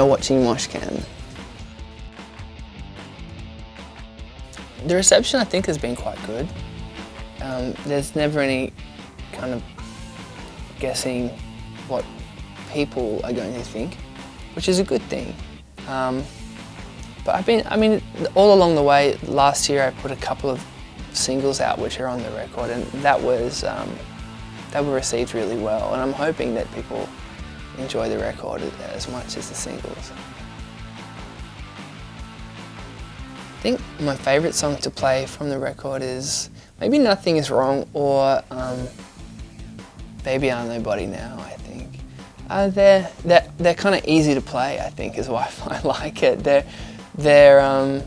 you're watching Moshcam. The reception, I think, has been quite good. There's never any kind of guessing what people are going to think, which is a good thing. But all along the way, last year I put a couple of singles out which are on the record, and that were received really well, and I'm hoping that people enjoy the record as much as the singles. I think my favourite song to play from the record is maybe Nothing Is Wrong or Baby I'm Nobody Now, I think. They're kind of easy to play, I think, is why I like it. There's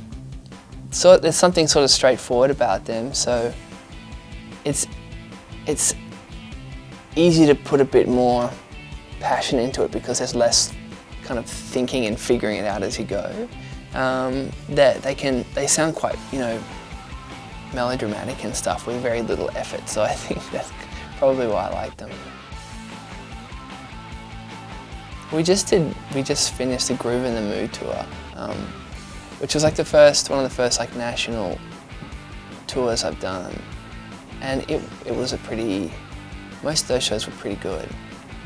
something sort of straightforward about them, so it's easy to put a bit more passion into it because there's less kind of thinking and figuring it out as you go. They sound quite, melodramatic and stuff with very little effort, so I think that's probably why I like them. We just finished the Groove in the Mood tour, which was like one of the first like national tours I've done, and it was most of those shows were pretty good.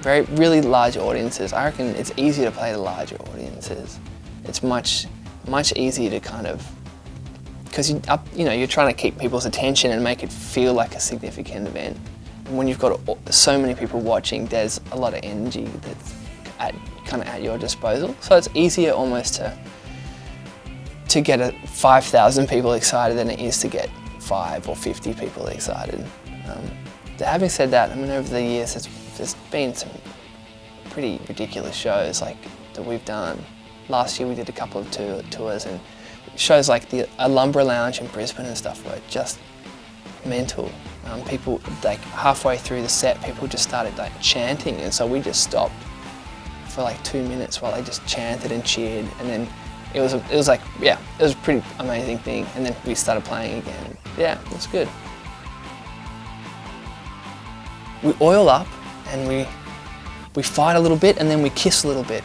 Really large audiences. I reckon it's easier to play to larger audiences. It's much easier to kind of, because you're trying to keep people's attention and make it feel like a significant event. And when you've got so many people watching, there's a lot of energy that's kind of at your disposal. So it's easier almost to get 5,000 people excited than it is to get 5 or 50 people excited. Having said that, over the years there's been some pretty ridiculous shows like that we've done. Last year we did a couple of tours, and shows like the Alumbra Lounge in Brisbane and stuff were just mental. People, like halfway through the set, people just started like chanting, and so we just stopped for like 2 minutes while they just chanted and cheered, and then it was a pretty amazing thing, and then we started playing again. Yeah, it was good. We oil up and we fight a little bit, and then we kiss a little bit,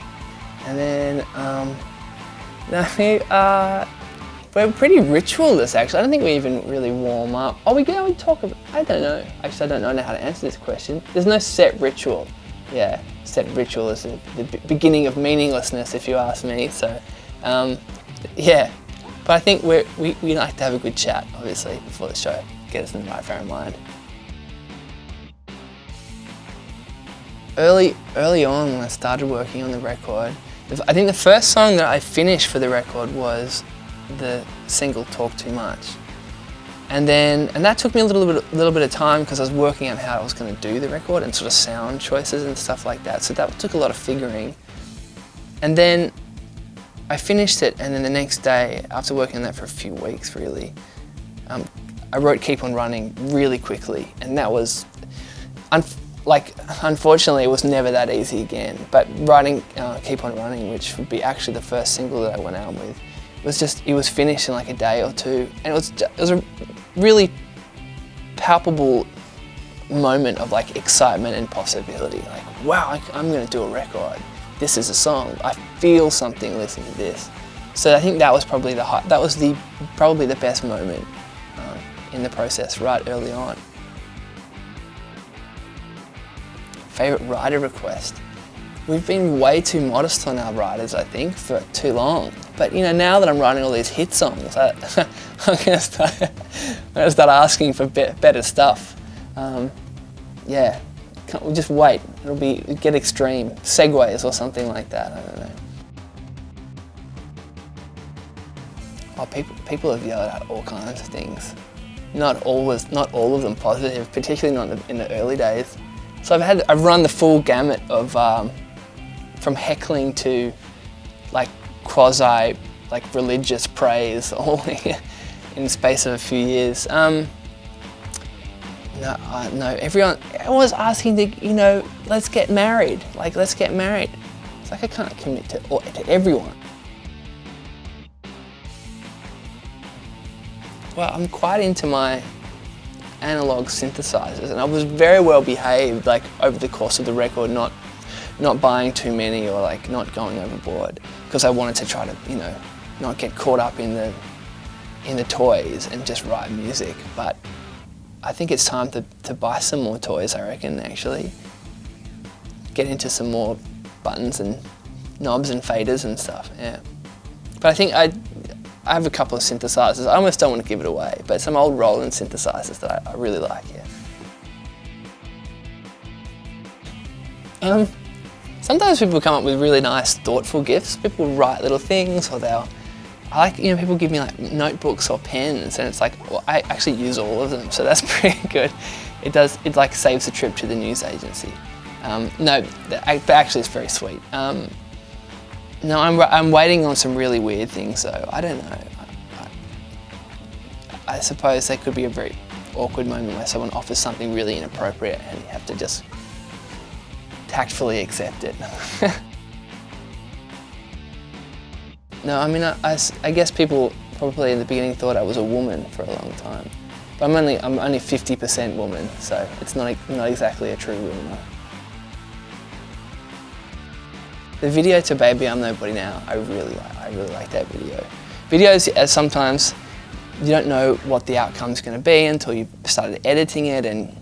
and then we're pretty ritualist actually. I don't think we even really warm up. Oh, we talk about, I don't know. Actually, I don't know how to answer this question. There's no set ritual. Yeah, set ritual is the beginning of meaninglessness, if you ask me. So, yeah. But I think we like to have a good chat, obviously, before the show, get us in the right frame of mind. Early on, when I started working on the record, I think the first song that I finished for the record was the single "Talk Too Much," and that took me a little bit of time because I was working out how I was going to do the record and sort of sound choices and stuff like that. So that took a lot of figuring, and then I finished it, and then the next day, after working on that for a few weeks, really, I wrote "Keep On Running" really quickly, and that was. Unfortunately, it was never that easy again, but writing Keep On Running, which would be actually the first single that I went out with, it was finished in like a day or two, and it was a really palpable moment of like excitement and possibility. Like, wow, I'm going to do a record. This is a song. I feel something listening to this. So I think that was probably probably the best moment in the process right early on. Favourite writer request? We've been way too modest on our writers, I think, for too long. But now that I'm writing all these hit songs, I'm going to start asking for better stuff. Yeah, we'll just wait. Get extreme, segues or something like that. I don't know. Oh, people have yelled out all kinds of things. Not all of them positive, particularly not in the early days. So I've run the full gamut of from heckling to like quasi religious praise all in the space of a few years. No, everyone was asking to let's get married. Let's get married. It's like I can't commit to everyone. Well, I'm quite into my analog synthesizers, and I was very well behaved over the course of the record, not not buying too many or like not going overboard, because I wanted to try to, you know, not get caught up in the toys and just write music. But I think it's time to buy some more toys, I reckon, actually. Get into some more buttons and knobs and faders and stuff, yeah. But I think I have a couple of synthesizers. I almost don't want to give it away, but some old Roland synthesizers that I really like, yeah. Sometimes people come up with really nice, thoughtful gifts. People write little things, or I like, you know, people give me like notebooks or pens, and it's like, well, I actually use all of them, so that's pretty good. It like saves a trip to the news agency. No, but actually it's very sweet. No, I'm waiting on some really weird things though. I don't know. I suppose there could be a very awkward moment where someone offers something really inappropriate and you have to just tactfully accept it. No, I mean, I guess people probably in the beginning thought I was a woman for a long time. But I'm only 50% woman, so it's not exactly a true woman. The video to Baby I'm Nobody Now, I really like that video. Videos, sometimes you don't know what the outcome's going to be until you've started editing it, and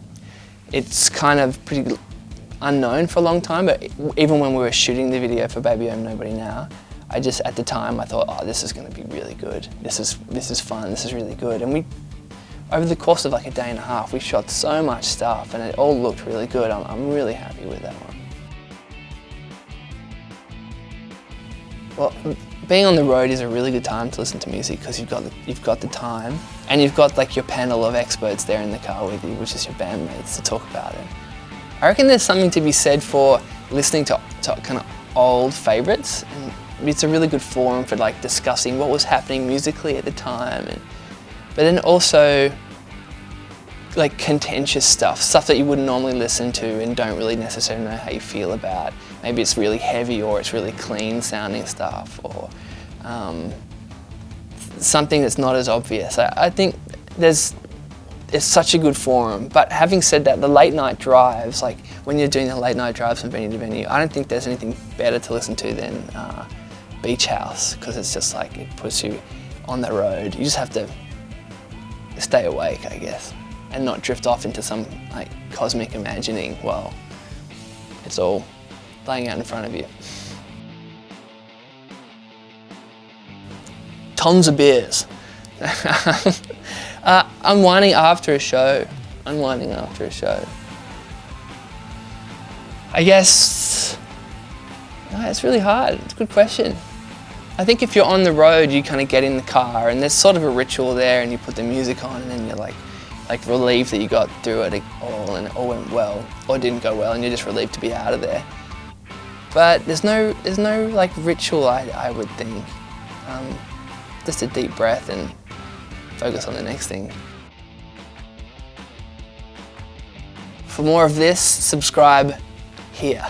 it's kind of pretty unknown for a long time. But even when we were shooting the video for Baby I'm Nobody Now, at the time I thought, oh, this is going to be really good. This is fun. This is really good. And over the course of like a day and a half, we shot so much stuff, and it all looked really good. I'm really happy with that one. Well, being on the road is a really good time to listen to music, because you've got the time, and you've got like your panel of experts there in the car with you, which is your bandmates, to talk about it. I reckon there's something to be said for listening to kind of old favourites, and it's a really good forum for like discussing what was happening musically at the time, but then also like contentious stuff that you wouldn't normally listen to and don't really necessarily know how you feel about. Maybe it's really heavy, or it's really clean sounding stuff, or something that's not as obvious. I think it's such a good forum. But having said that, the late night drives, like when you're doing the late night drives from venue to venue, I don't think there's anything better to listen to than Beach House, because it's just like, it puts you on the road. You just have to stay awake, I guess, and not drift off into some like cosmic imagining while it's all laying out in front of you. Tons of beers. Unwinding after a show. I guess, it's really hard. It's a good question. I think if you're on the road, you kind of get in the car and there's sort of a ritual there, and you put the music on, and then you're like relieved that you got through it all and it all went well, or didn't go well, and you're just relieved to be out of there. But there's no like ritual, I would think. Just a deep breath and focus on the next thing. For more of this, subscribe here.